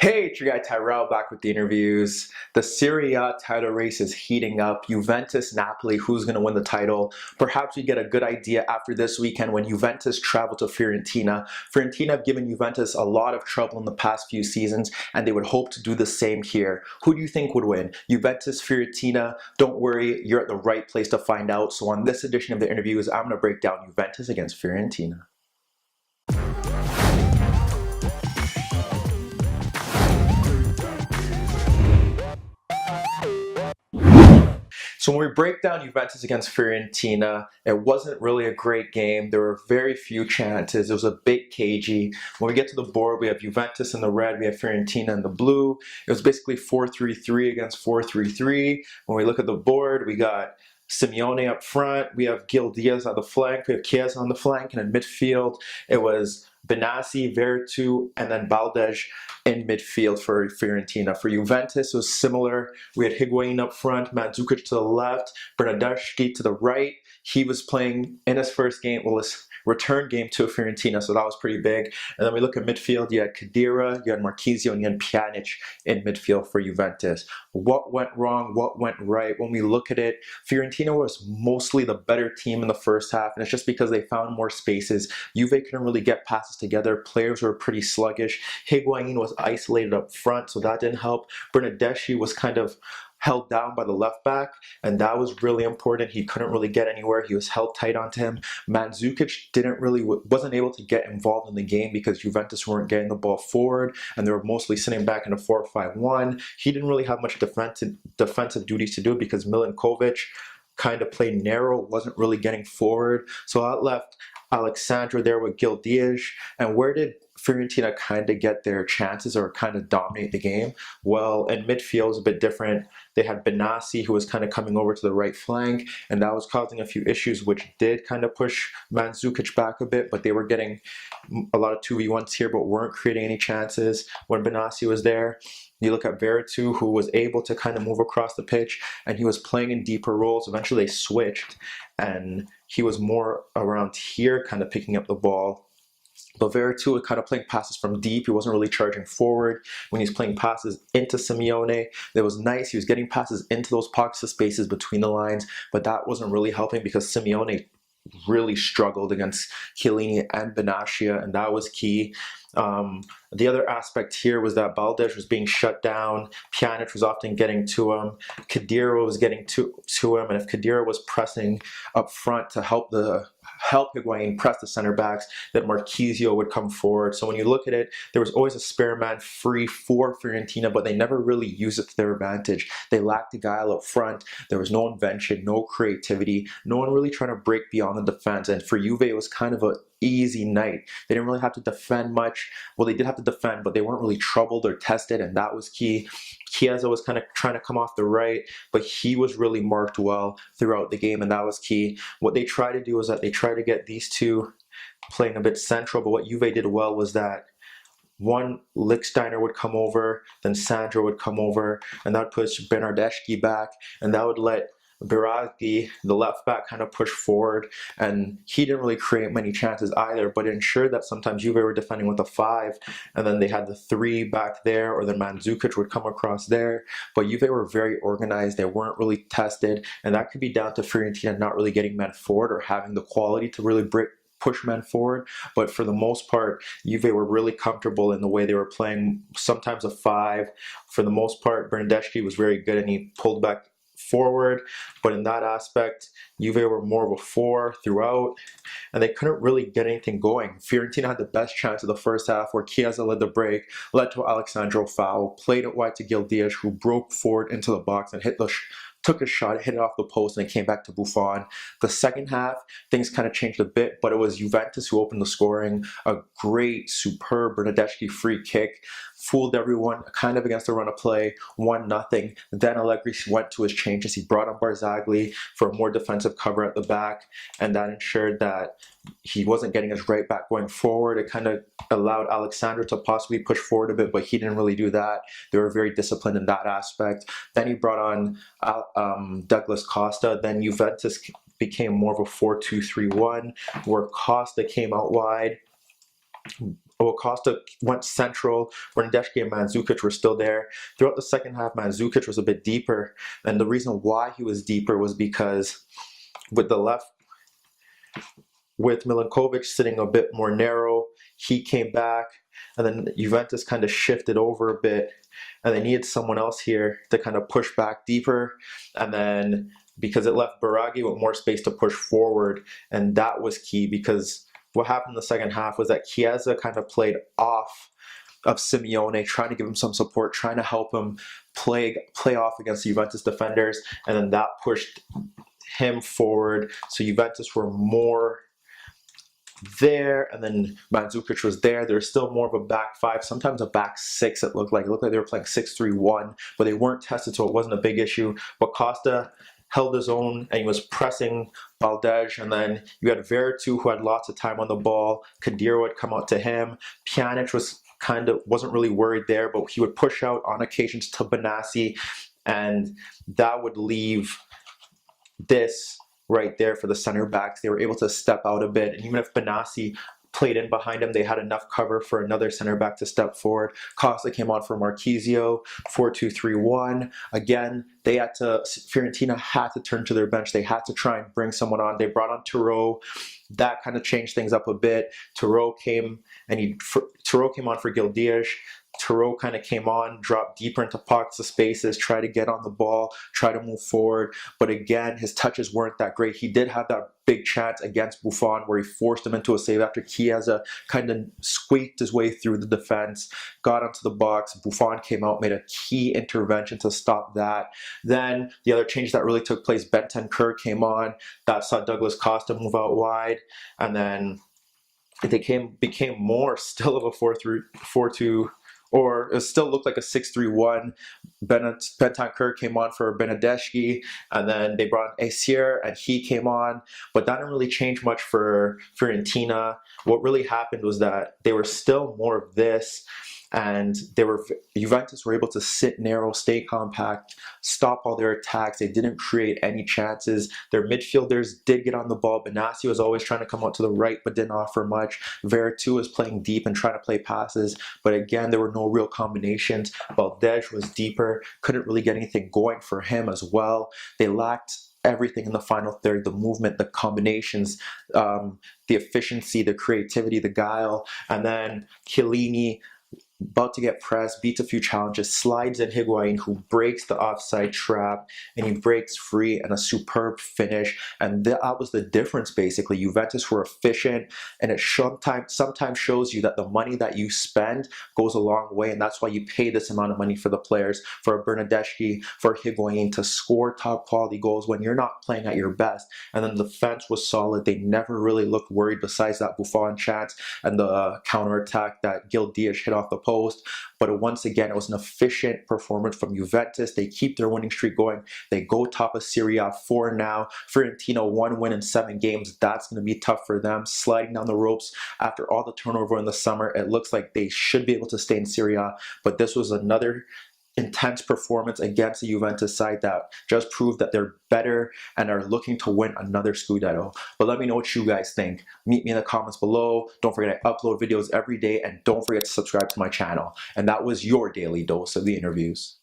Hey, it's your guy Tyrrell back with the interviews. The Serie A title race is heating up. Juventus, Napoli, who's going to win the title? Perhaps we get a good idea after this weekend when Juventus travel to Fiorentina. Fiorentina have given Juventus a lot of trouble in the past few seasons, and they would hope to do the same here. Who do you think would win? Juventus, Fiorentina? Don't worry, you're at the right place to find out. So on this edition of the interviews, I'm going to break down Juventus against Fiorentina. So when we break down Juventus against Fiorentina, it wasn't really a great game. There were very few chances. It was a bit cagey. When we get to the board, we have Juventus in the red, we have Fiorentina in the blue. It was basically 4-3-3 against 4-3-3. When we look at the board, we got Simeone up front, we have Gil Diaz on the flank, we have Chiesa on the flank, and in midfield, it was Benassi, Veretout, and then Baldes in midfield for Fiorentina. For Juventus, it was similar. We had Higuain up front, Mandzukic to the left, Bernardeschi to the right. He was playing in his first game, well, his return game to Fiorentina, so that was pretty big. And then we look at midfield, you had Khedira, you had Marchisio, and you had Pjanic in midfield for Juventus. What went wrong? What went right? When we look at it, Fiorentina was mostly the better team in the first half, and it's just because they found more spaces. Juve couldn't really get passes together. Players were pretty sluggish. Higuain was isolated up front, so that didn't help. Bernardeschi was kind of held down by the left back, and that was really important. He couldn't really get anywhere. He was held tight onto him. Mandzukic wasn't able to get involved in the game because Juventus weren't getting the ball forward, and they were mostly sitting back in a 4-5-1. He didn't really have much defensive duties to do because Milinkovic kind of played narrow, wasn't really getting forward. So that left Alexandro there with Gil Diaz. And where did Fiorentina kind of get their chances or kind of dominate the game? Well, in midfield is a bit different. They had Benassi, who was kind of coming over to the right flank, and that was causing a few issues, which did kind of push Mandzukic back a bit, but they were getting a lot of 2v1s here, but weren't creating any chances when Benassi was there. You look at Veretout, who was able to kind of move across the pitch, and he was playing in deeper roles. Eventually they switched, and he was more around here, kind of picking up the ball. But Veretout was kind of playing passes from deep. He wasn't really charging forward. When he's playing passes into Simeone, it was nice. He was getting passes into those pockets of spaces between the lines, but that wasn't really helping because Simeone really struggled against Chiellini and Benassia, and that was key. The other aspect here was that Baldes was being shut down. Pjanic was often getting to him. Khedira was getting to him, and if Khedira was pressing up front to help Higuain press the center backs, that Marchisio would come forward. So when you look at it, there was always a spare man free for Fiorentina, but they never really used it to their advantage. They lacked the guile up front. There was no invention, no creativity, no one really trying to break beyond the defense. And for Juve, it was kind of an easy night. They didn't really have to defend much. Well, they did have to defend, but they weren't really troubled or tested, and that was key. Chiesa was kind of trying to come off the right, but he was really marked well throughout the game, and that was key. What they tried to do is that they tried to get these two playing a bit central, but what Juve did well was that one, Lichtsteiner would come over, then Sandro would come over, and that would push Bernardeschi back, and that would let Biraghi, the left back, kind of push forward, and he didn't really create many chances either, but it ensured that sometimes Juve were defending with a 5, and then they had the 3 back there, or then Mandzukic would come across there. But Juve were very organized. They weren't really tested, and that could be down to Fiorentina not really getting men forward or having the quality to really push men forward. But for the most part, Juve were really comfortable in the way they were playing, sometimes a 5. For the most part, Bernardeschi was very good, and he pulled back forward, but in that aspect, Juve were more of a 4 throughout, and they couldn't really get anything going. Fiorentina had the best chance of the first half, where Chiesa led the break, led to Alexandro foul, played it wide to Gil Diaz, who broke forward into the box and took a shot, hit it off the post, and it came back to Buffon. The second half, things kind of changed a bit, but it was Juventus who opened the scoring. A great, superb Bernardeschi free kick fooled everyone, kind of against the run of play, 1-0. Then Allegri went to his changes. He brought on Barzagli for more defensive cover at the back, and that ensured that he wasn't getting his right back going forward. It kind of allowed Alexandro to possibly push forward a bit, but he didn't really do that. They were very disciplined in that aspect. Then he brought on Douglas Costa. Then Juventus became more of a 4-2-3-1, where Costa came out wide. Costa went central. Bernardeschi and Mandzukic were still there. Throughout the second half, Mandzukic was a bit deeper. And the reason why he was deeper was because with the left, with Milinkovic sitting a bit more narrow, he came back. And then Juventus kind of shifted over a bit. And they needed someone else here to kind of push back deeper. And then because it left Biraghi with more space to push forward. And that was key because what happened in the second half was that Chiesa kind of played off of Simeone, trying to give him some support, trying to help him play off against the Juventus defenders, and then that pushed him forward. So Juventus were more there, and then Mandzukic was there. There's still more of a back five, sometimes a back six. It looked like they were playing 6-3-1, but they weren't tested, so it wasn't a big issue. But Costa held his own, and he was pressing Baldež, and then you had Veretout, who had lots of time on the ball. Khedira would come out to him. Pjanic wasn't really worried there, but he would push out on occasions to Benassi, and that would leave this right there for the center backs. They were able to step out a bit, and even if Benassi played in behind him, they had enough cover for another center back to step forward. Costa came on for Marchisio, 4-2-3-1. Again, Fiorentina had to turn to their bench. They had to try and bring someone on. They brought on Tyrrell. That kind of changed things up a bit. Tyrrell came on for Gil Dias. Tyrrell kind of came on, dropped deeper into pockets of spaces, tried to get on the ball, try to move forward. But again, his touches weren't that great. He did have that big chance against Buffon where he forced him into a save after Chiesa kind of squeaked his way through the defense, got onto the box. Buffon came out, made a key intervention to stop that. Then the other change that really took place, Bentancur came on. That saw Douglas Costa move out wide. And then they became more still of a 4-2, or it still looked like a 6-3-1. Bentancur came on for Bernardeschi, and then they brought Acier, and he came on. But that didn't really change much for Fiorentina. What really happened was that they were still more of this, and Juventus were able to sit narrow, stay compact, stop all their attacks. They didn't create any chances. Their midfielders did get on the ball. Benassi was always trying to come out to the right, but didn't offer much. Veretout was playing deep and trying to play passes, but again, there were no real combinations. Baldež was deeper, couldn't really get anything going for him as well. They lacked everything in the final third: the movement, the combinations, the efficiency, the creativity, the guile. And then Chiellini, about to get pressed, beats a few challenges, slides in Higuain, who breaks the offside trap, and he breaks free, and a superb finish. And that was the difference, basically. Juventus were efficient, and it sometimes shows you that the money that you spend goes a long way, and that's why you pay this amount of money for the players, for Bernardeschi, for Higuain, to score top quality goals when you're not playing at your best. And then the defense was solid. They never really looked worried, besides that Buffon chance and the counterattack that Gil Dias hit off the post. But once again, it was an efficient performance from Juventus. They keep their winning streak going. They go top of Serie A 4 now. Fiorentina, 1 win in 7 games. That's going to be tough for them. Sliding down the ropes after all the turnover in the summer, it looks like they should be able to stay in Serie A. But this was another intense performance against the Juventus side that just proved that they're better and are looking to win another Scudetto. But let me know what you guys think. Meet me in the comments below. Don't forget I upload videos every day, and don't forget to subscribe to my channel. And that was your daily dose of the interviews.